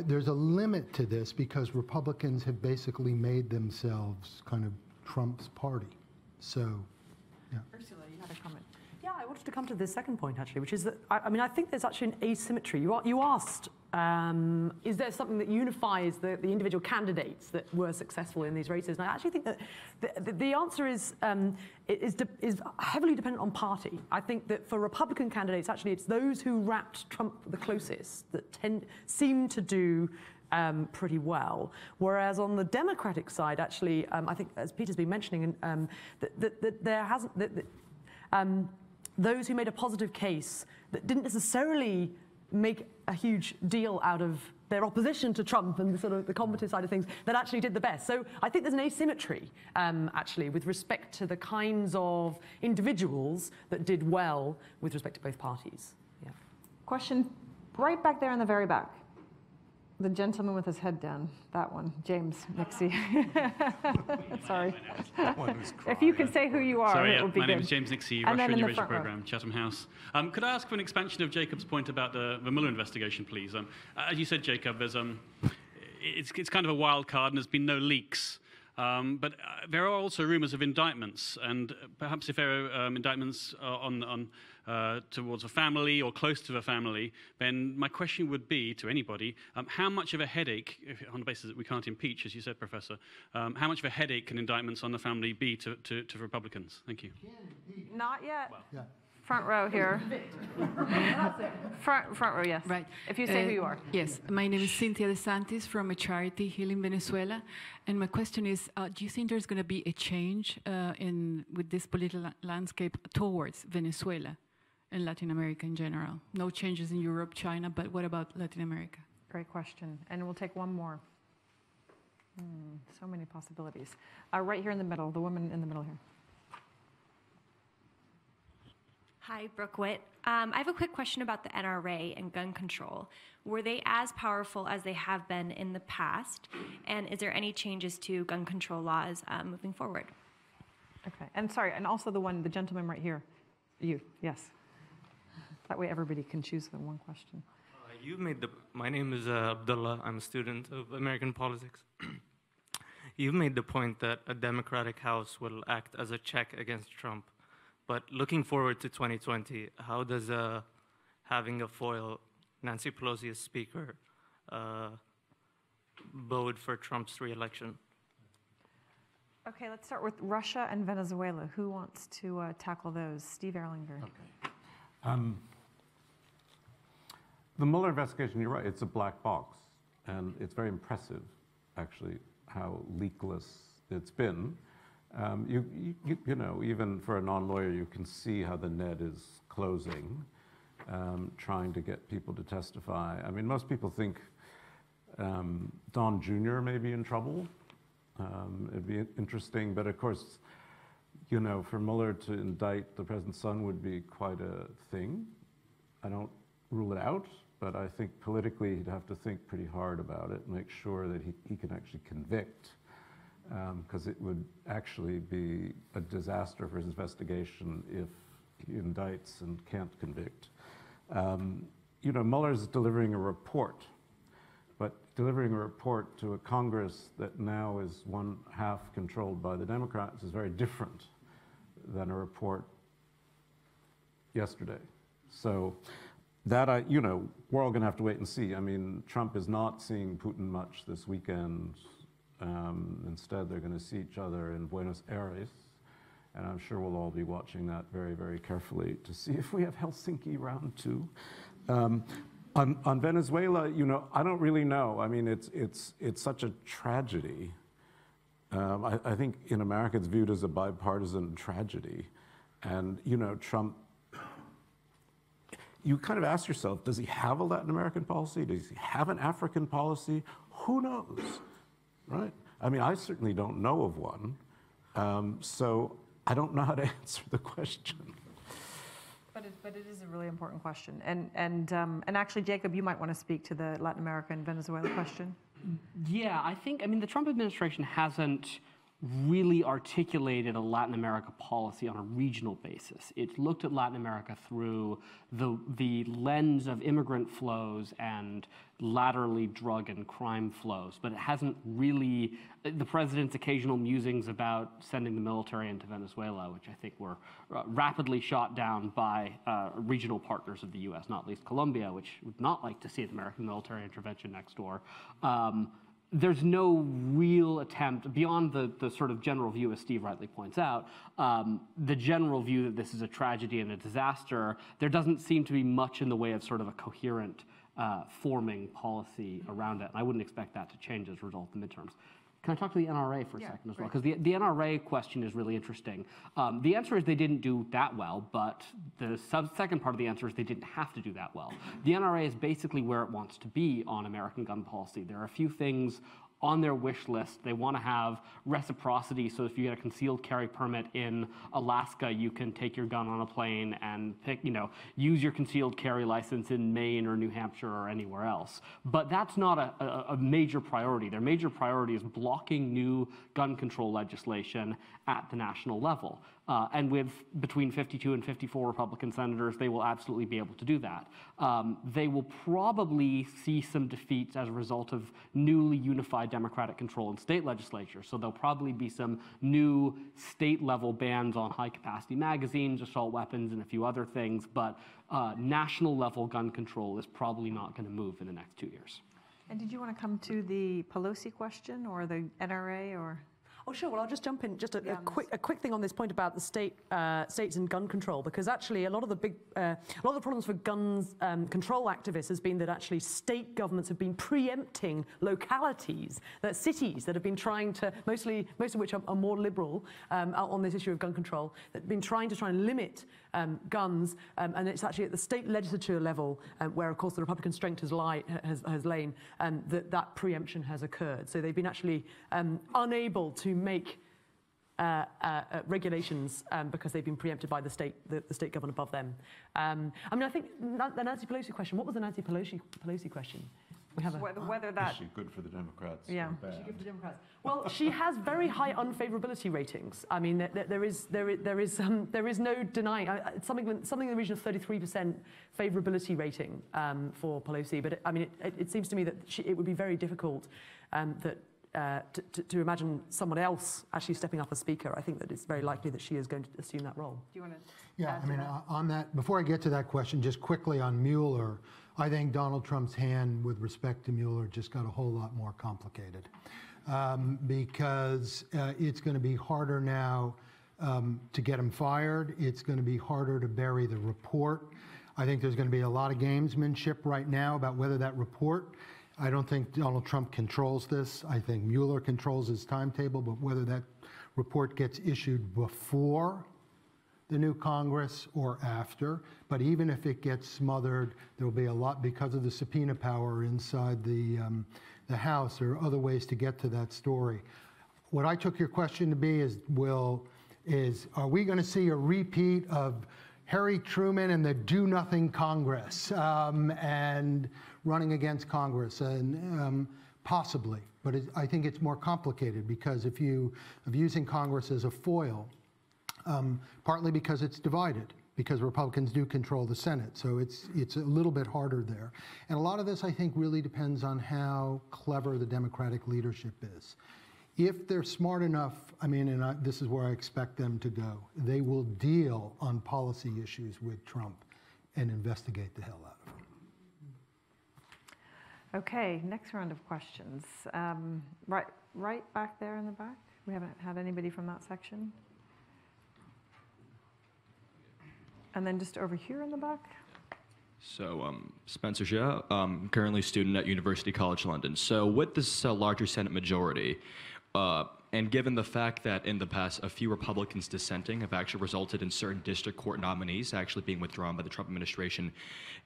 There's a limit to this because Republicans have basically made themselves kind of Trump's party. So, yeah. Ursula, you had a comment. Yeah, I wanted to come to this second point, actually, which is that, I mean, I think there's actually an asymmetry. You asked, is there something that unifies the individual candidates that were successful in these races? And I actually think that the answer is heavily dependent on party. I think that for Republican candidates, actually, it's those who wrapped Trump the closest that seem to do pretty well. Whereas on the Democratic side, actually, I think, as Peter's been mentioning, that there hasn't... those who made a positive case that didn't necessarily make a huge deal out of their opposition to Trump and the sort of the combative side of things, that actually did the best. So I think there's an asymmetry, actually, with respect to the kinds of individuals that did well with respect to both parties. Yeah. Question right back there in the very back. The gentleman with his head down, that one, James Nixie. Sorry. If you can say who you are, Sorry, it would be my good. name is James Nixie, And Russia then and in the Eurasia front row. Programme, Chatham House. Could I ask for an expansion of Jacob's point about the Mueller investigation, please? As you said, Jacob, there's it's kind of a wild card and there's been no leaks. But there are also rumors of indictments, and perhaps if there are indictments towards a family or close to the family, then my question would be to anybody, how much of a headache, on the basis that we can't impeach, as you said, Professor, how much of a headache can indictments on the family be to Republicans? Thank you. Not yet. Well. Yeah. Front row here. front row, yes. Right. If you say who you are. Yes. My name is Cynthia DeSantis from a charity healing Venezuela. And my question is, do you think there's going to be a change with this political landscape towards Venezuela and Latin America in general? No changes in Europe, China, but what about Latin America? Great question. And we'll take one more. So many possibilities. Right here in the middle, the woman in the middle here. Hi, Brooke Witt. I have a quick question about the NRA and gun control. Were they as powerful as they have been in the past? And is there any changes to gun control laws moving forward? Okay. And sorry, and also the gentleman right here. You, yes. That way everybody can choose the one question. My name is Abdullah. I'm a student of American politics. You've made the point that a Democratic House will act as a check against Trump. But looking forward to 2020, how does having a foil, Nancy Pelosi as Speaker, bode for Trump's re-election? Okay, let's start with Russia and Venezuela. Who wants to tackle those? Steve Erlinger. Okay. The Mueller investigation, you're right, it's a black box. And it's very impressive, actually, how leakless it's been. You know, even for a non-lawyer, you can see how the net is closing, trying to get people to testify. I mean, most people think Don Jr. may be in trouble. It'd be interesting, but of course, you know, for Mueller to indict the president's son would be quite a thing. I don't rule it out, but I think politically he'd have to think pretty hard about it, make sure that he can actually convict, because it would actually be a disaster for his investigation if he indicts and can't convict. You know, Mueller's delivering a report, but delivering a report to a Congress that now is one half controlled by the Democrats is very different than a report yesterday. So that, you know, we're all going to have to wait and see. I mean, Trump is not seeing Putin much this weekend. Instead, they're going to see each other in Buenos Aires. And I'm sure we'll all be watching that very, very carefully to see if we have Helsinki round 2. On Venezuela, you know, I don't really know. I mean, it's such a tragedy. I think in America it's viewed as a bipartisan tragedy. And, you know, Trump, you kind of ask yourself, does he have a Latin American policy? Does he have an African policy? Who knows, right? I mean, I certainly don't know of one. So I don't know how to answer the question. But it is a really important question. And actually, Jacob, you might want to speak to the Latin America and Venezuela question. Yeah, I mean, the Trump administration hasn't really articulated a Latin America policy on a regional basis. It's looked at Latin America through the lens of immigrant flows and laterally drug and crime flows, but it hasn't really, the president's occasional musings about sending the military into Venezuela, which I think were rapidly shot down by regional partners of the US, not least Colombia, which would not like to see an American military intervention next door. There's no real attempt, beyond the sort of general view, as Steve rightly points out, the general view that this is a tragedy and a disaster, there doesn't seem to be much in the way of sort of a coherent forming policy around it. And I wouldn't expect that to change as a result of the midterms. Can I talk to the NRA for a second as well? Because the NRA question is really interesting. The answer is they didn't do that well, but the second part of the answer is they didn't have to do that well. The NRA is basically where it wants to be on American gun policy. There are a few things on their wish list. They want to have reciprocity, so if you get a concealed carry permit in Alaska, you can take your gun on a plane and use your concealed carry license in Maine or New Hampshire or anywhere else. But that's not a major priority. Their major priority is blocking new gun control legislation at the national level. And with between 52 and 54 Republican senators, they will absolutely be able to do that. They will probably see some defeats as a result of newly unified Democratic control in state legislatures. So there'll probably be some new state-level bans on high-capacity magazines, assault weapons, and a few other things. But national-level gun control is probably not going to move in the next 2 years. And did you want to come to the Pelosi question or the NRA or? Oh, sure. Well, I'll just jump in. Just a quick thing on this point about the states and gun control, because actually a lot of the problems for guns control activists has been that actually state governments have been preempting localities, cities that have been trying to, most of which are more liberal on this issue of gun control, that have been trying to limit guns, and it's actually at the state legislature level where, of course, the Republican strength has lain, that preemption has occurred. So they've been actually unable to make regulations because they've been preempted by the state government above them. I mean, I think the Nancy Pelosi question. What was the Nancy Pelosi question? We have whether that... Is she good for the Democrats? Yeah. Or bad? Is she good for the Democrats? Well, she has very high unfavorability ratings. I mean, there is no denying something in the region of 33% favorability rating for Pelosi. But I mean, it seems to me that it would be very difficult to imagine someone else actually stepping up as speaker. I think that it's very likely that she is going to assume that role. Do you want to? Yeah, I mean, on that, before I get to that question, just quickly on Mueller, I think Donald Trump's hand with respect to Mueller just got a whole lot more complicated because it's going to be harder now to get him fired. It's going to be harder to bury the report. I think there's going to be a lot of gamesmanship right now about whether that report, I don't think Donald Trump controls this. I think Mueller controls his timetable, but whether that report gets issued before the new Congress or after, but even if it gets smothered, there will be a lot, because of the subpoena power inside the House, there are other ways to get to that story. What I took your question to be is, are we going to see a repeat of Harry Truman and the do-nothing Congress and running against Congress? And possibly, but I think it's more complicated because of using Congress as a foil, partly because it's divided, because Republicans do control the Senate. So it's a little bit harder there. And a lot of this, I think, really depends on how clever the Democratic leadership is. If they're smart enough, I mean, and this is where I expect them to go, they will deal on policy issues with Trump and investigate the hell out of him. Okay, next round of questions. Right back there in the back. We haven't had anybody from that section. And then just over here in the back. So, Spencer Xia, currently a student at University College London. So with this larger Senate majority, and given the fact that in the past a few Republicans dissenting have actually resulted in certain district court nominees actually being withdrawn by the Trump administration,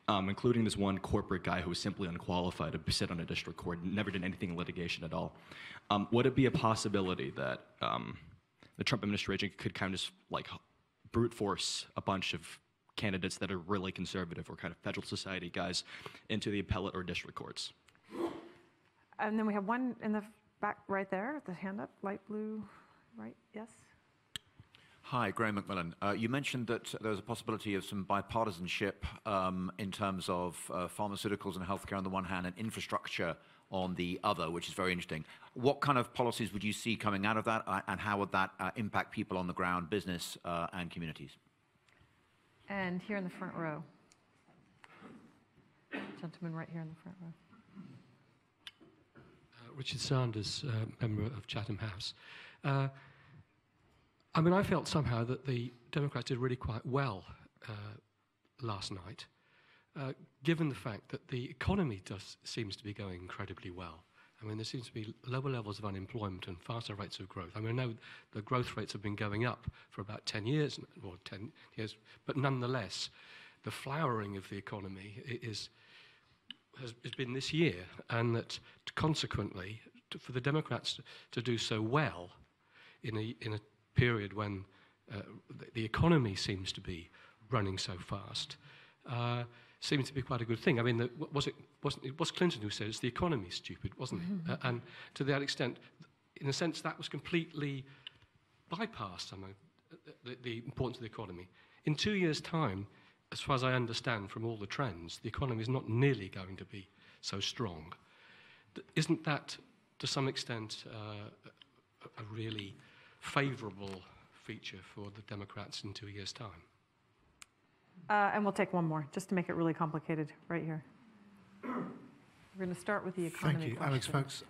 including this one corporate guy who was simply unqualified to sit on a district court, never did anything in litigation at all. Would it be a possibility that the Trump administration could kind of just like brute force a bunch of candidates that are really conservative or kind of Federal Society guys into the appellate or district courts? And then we have one in the back right there, the hand up, light blue, right, yes? Hi, Graham McMillan. You mentioned that there was a possibility of some bipartisanship in terms of pharmaceuticals and healthcare on the one hand and infrastructure on the other, which is very interesting. What kind of policies would you see coming out of that, and how would that impact people on the ground, business and communities? And here in the front row. Gentleman right here in the front row. Richard Sanders, member of Chatham House. I mean, I felt somehow that the Democrats did really quite well last night, given the fact that the economy seems to be going incredibly well. I mean, there seems to be lower levels of unemployment and faster rates of growth. I mean, I know the growth rates have been going up for about 10 years, but nonetheless, the flowering of the economy has been this year, and that consequently, for the Democrats to do so well in a period when the economy seems to be running so fast, seems to be quite a good thing. I mean, it was Clinton who said it's the economy, stupid, wasn't it? And to that extent, in a sense, that was completely bypassed, the importance of the economy. In 2 years' time, as far as I understand from all the trends, the economy is not nearly going to be so strong. Isn't that, to some extent, a really favourable feature for the Democrats in 2 years' time? And we'll take one more, just to make it really complicated, right here. We're going to start with the economy. Thank you, question. Alex Folks,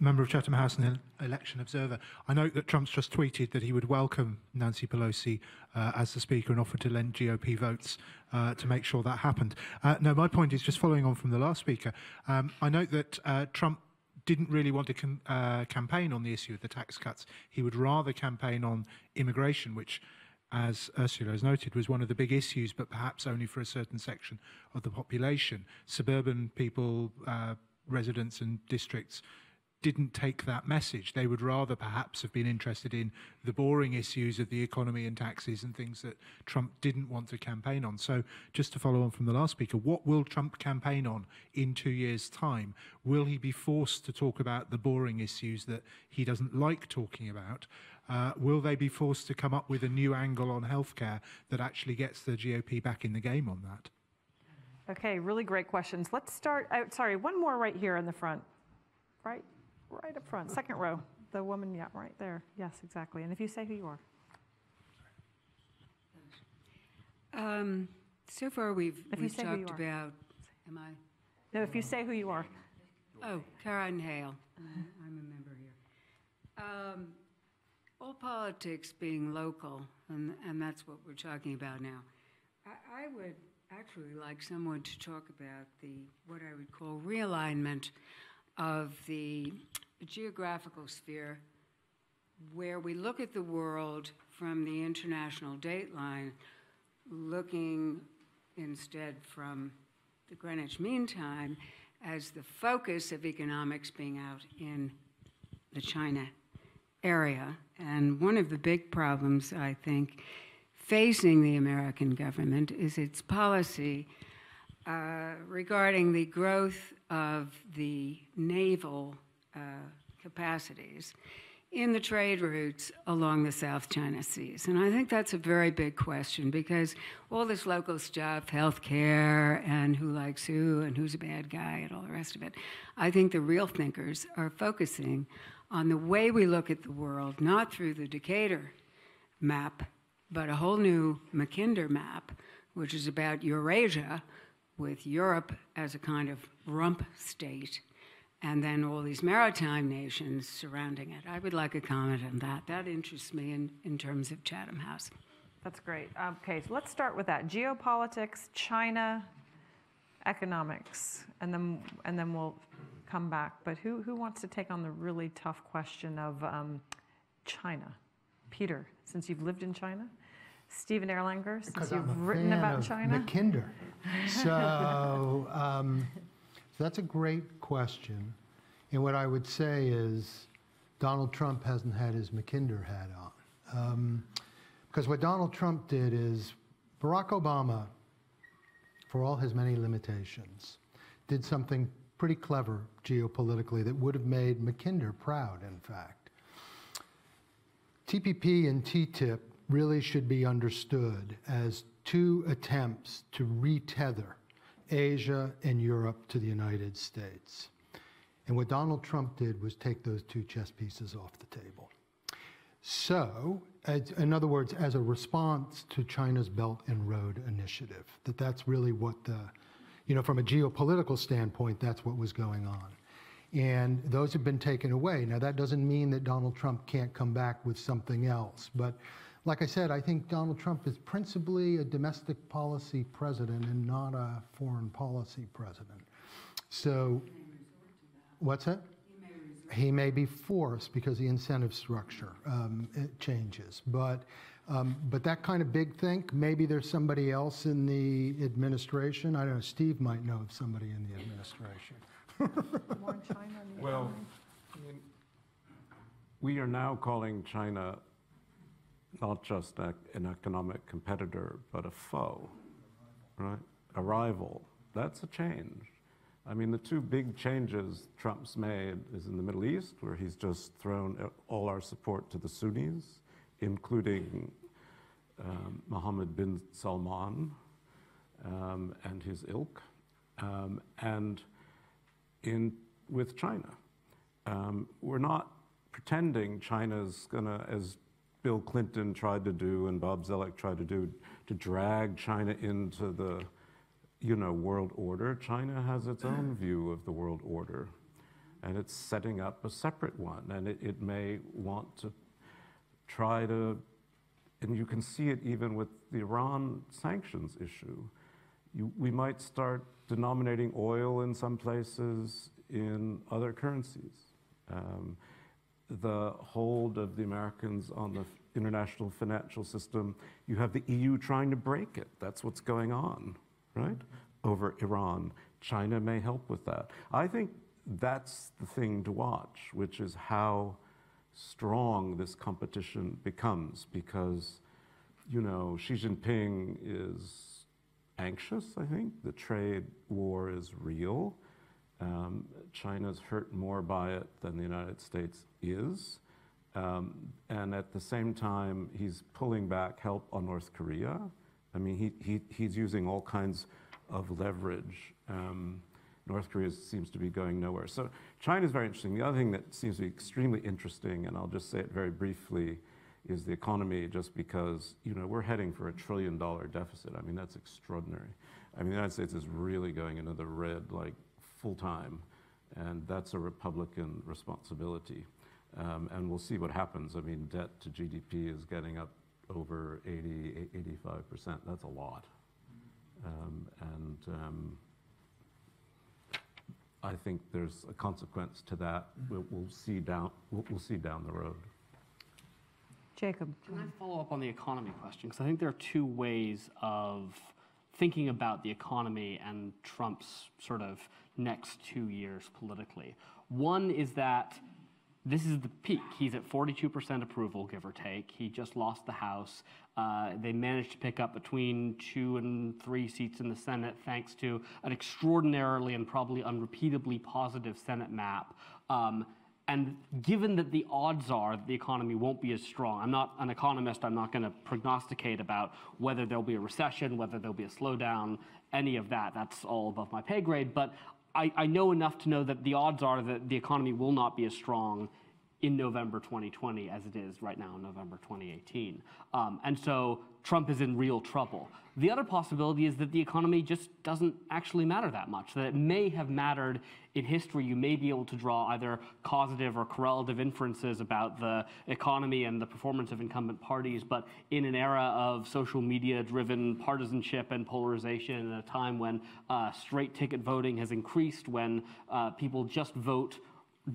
member of Chatham House and election observer. I note that Trump's just tweeted that he would welcome Nancy Pelosi as the Speaker and offered to lend GOP votes to make sure that happened. No, my point is just following on from the last speaker. I note that Trump didn't really want to campaign on the issue of the tax cuts. He would rather campaign on immigration, which, as Ursula has noted, was one of the big issues, but perhaps only for a certain section of the population. Suburban people, residents and districts didn't take that message. They would rather perhaps have been interested in the boring issues of the economy and taxes and things that Trump didn't want to campaign on. So just to follow on from the last speaker, what will Trump campaign on in 2 years' time? Will he be forced to talk about the boring issues that he doesn't like talking about? Will they be forced to come up with a new angle on healthcare that actually gets the GOP back in the game on that? Okay, really great questions. Let's start, sorry, one more right here in the front. Right up front, second row. The woman, yeah, right there. Yes, exactly. And if you say who you are. So far we've talked are. about, am I? No, if you say who you are. Oh, Karen Hale. I'm a member here. All politics being local, and that's what we're talking about now. I would actually like someone to talk about what I would call realignment of the geographical sphere, where we look at the world from the international dateline, looking instead from the Greenwich Mean Time as the focus of economics being out in the China area. And one of the big problems, I think, facing the American government is its policy regarding the growth of the naval capacities in the trade routes along the South China Seas. And I think that's a very big question, because all this local stuff, healthcare and who likes who and who's a bad guy and all the rest of it, I think the real thinkers are focusing on the way we look at the world, not through the Decatur map, but a whole new Mackinder map, which is about Eurasia, with Europe as a kind of rump state, and then all these maritime nations surrounding it. I would like a comment on that. That interests me in terms of Chatham House. That's great. Okay, so let's start with that. Geopolitics, China, economics, and then we'll come back. But who wants to take on the really tough question of China? Peter, since you've lived in China. Stephen Erlanger, since you've written about China. Mackinder. So that's a great question. And what I would say is Donald Trump hasn't had his Mackinder hat on. Because what Donald Trump did is Barack Obama, for all his many limitations, did something pretty clever geopolitically that would have made Mackinder proud, in fact. TPP and TTIP really should be understood as two attempts to retether Asia and Europe to the United States. And what Donald Trump did was take those two chess pieces off the table. So, in other words, as a response to China's Belt and Road Initiative, that's really what from a geopolitical standpoint, that's what was going on. And those have been taken away. Now, that doesn't mean that Donald Trump can't come back with something else. But like I said, I think Donald Trump is principally a domestic policy president and not a foreign policy president. So, what's that? He may be forced because the incentive structure it changes. But that kind of big think, maybe there's somebody else in the administration. I don't know, Steve might know of somebody in the administration. More in China. Well, we are now calling China not just an economic competitor, but a foe, right? A rival. That's a change. I mean, the two big changes Trump's made is in the Middle East, where he's just thrown all our support to the Sunnis, including Mohammed bin Salman and his ilk, and with China. We're not pretending China's gonna, as Bill Clinton tried to do and Bob Zoellick tried to do, to drag China into the world order. China has its own view of the world order, and it's setting up a separate one, and it may want to try to, and you can see it even with the Iran sanctions issue. We might start denominating oil in some places in other currencies. The hold of the Americans on the international financial system, you have the EU trying to break it. That's what's going on, right? Over Iran. China may help with that. I think that's the thing to watch, which is how strong this competition becomes, because, you know, Xi Jinping is anxious, I think. The trade war is real. China's hurt more by it than the United States is. And at the same time, he's pulling back help on North Korea. I mean, he's using all kinds of leverage. North Korea seems to be going nowhere. So China's very interesting. The other thing that seems to be extremely interesting, and I'll just say it very briefly, is the economy, just because, you know, we're heading for $1 trillion deficit. I mean, that's extraordinary. I mean, the United States is really going into the red, like, full time, and that's a Republican responsibility. And we'll see what happens. I mean, debt to GDP is getting up over 85%. That's a lot. I think there's a consequence to that. We'll see down the road. Jacob. Can I follow up on the economy question? Because I think there are two ways of thinking about the economy and Trump's sort of next 2 years politically. One is that this is the peak. He's at 42% approval, give or take. He just lost the House. They managed to pick up between 2 and 3 seats in the Senate thanks to an extraordinarily and probably unrepeatably positive Senate map. And given that the odds are that the economy won't be as strong, I'm not an economist, I'm not going to prognosticate about whether there'll be a recession, whether there'll be a slowdown, any of that. That's all above my pay grade. But I know enough to know that the odds are that the economy will not be as strong in November 2020 as it is right now in November 2018. And so Trump is in real trouble. The other possibility is that the economy just doesn't actually matter that much, that it may have mattered in history. You may be able to draw either causative or correlative inferences about the economy and the performance of incumbent parties, but in an era of social media-driven partisanship and polarization, at a time when straight ticket voting has increased, when people just vote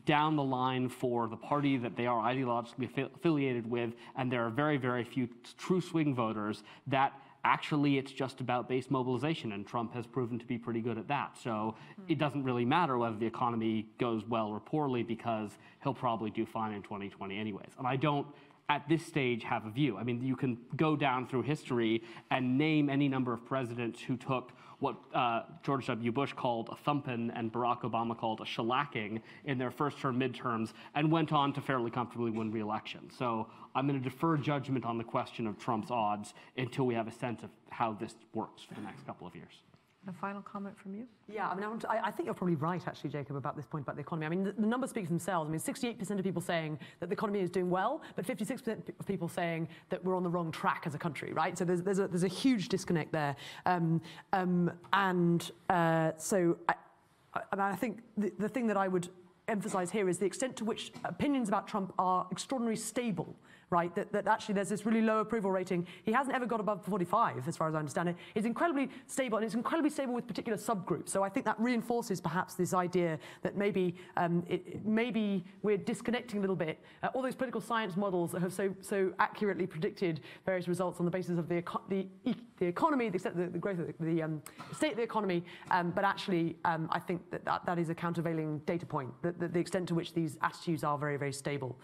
down the line for the party that they are ideologically affiliated with, and there are very, very few true swing voters, that actually it's just about base mobilization, and Trump has proven to be pretty good at that. So it doesn't really matter whether the economy goes well or poorly, because he'll probably do fine in 2020 anyways. And I don't, at this stage, have a view. I mean, you can go down through history and name any number of presidents who took what George W. Bush called a thumping and Barack Obama called a shellacking in their first term midterms, and went on to fairly comfortably win re-election. So I'm going to defer judgment on the question of Trump's odds until we have a sense of how this works for the next couple of years. A final comment from you? Yeah, I mean, I think you're probably right, actually, Jacob, about this point about the economy. I mean, the numbers speak for themselves. I mean, 68% of people saying that the economy is doing well, but 56% of people saying that we're on the wrong track as a country, right? So there's a huge disconnect there. So I think the thing that I would emphasize here is the extent to which opinions about Trump are extraordinarily stable, right? That actually there's this really low approval rating. He hasn't ever got above 45, as far as I understand it. It's incredibly stable, and it's incredibly stable with particular subgroups. So I think that reinforces perhaps this idea that maybe maybe we're disconnecting a little bit. All those political science models that have so accurately predicted various results on the basis of the economy, the growth of the state of the economy, but actually I think that is a countervailing data point, that the extent to which these attitudes are very, very stable.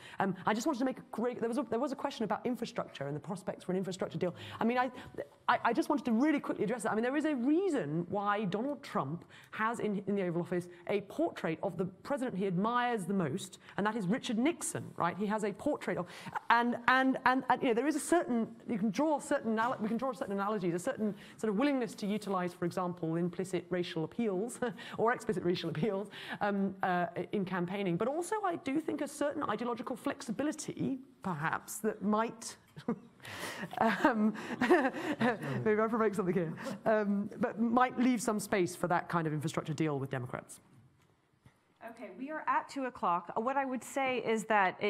I just wanted to make a great, there was a question about infrastructure and the prospects for an infrastructure deal. I mean, I just wanted to really quickly address that. I mean, there is a reason why Donald Trump has in the Oval Office a portrait of the president he admires the most, and that is Richard Nixon, right? He has a portrait of, and you know, there is a certain, we can draw certain analogies, a certain sort of willingness to utilize, for example, implicit racial appeals or explicit racial appeals in campaigning. But also, I do think a certain ideological flexibility, perhaps, that might maybe I provoke something here, but might leave some space for that kind of infrastructure deal with Democrats. Okay, we are at 2 o'clock. What I would say is that,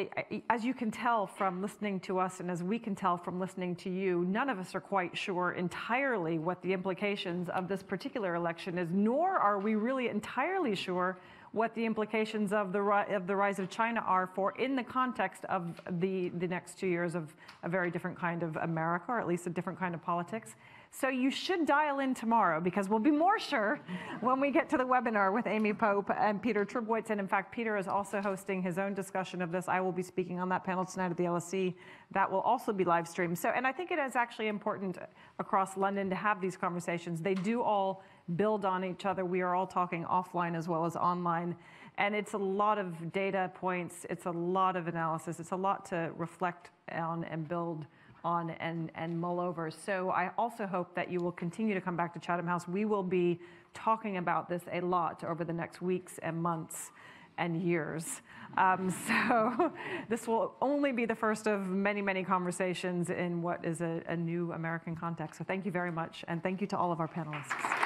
as you can tell from listening to us, and as we can tell from listening to you, none of us are quite sure entirely what the implications of this particular election is, nor are we really entirely sure what the implications of the rise of China are for in the context of the next 2 years of a very different kind of America, or at least a different kind of politics. So you should dial in tomorrow because we'll be more sure when we get to the webinar with Amy Pope and Peter Trubowitz. And in fact, Peter is also hosting his own discussion of this. I will be speaking on that panel tonight at the LSE. That will also be live streamed. So, and I think it is actually important across London to have these conversations. They do all build on each other. We are all talking offline as well as online. And it's a lot of data points. It's a lot of analysis. It's a lot to reflect on and build on and mull over. So I also hope that you will continue to come back to Chatham House. We will be talking about this a lot over the next weeks and months and years. So this will only be the first of many, many conversations in what is a new American context. So thank you very much. And thank you to all of our panelists.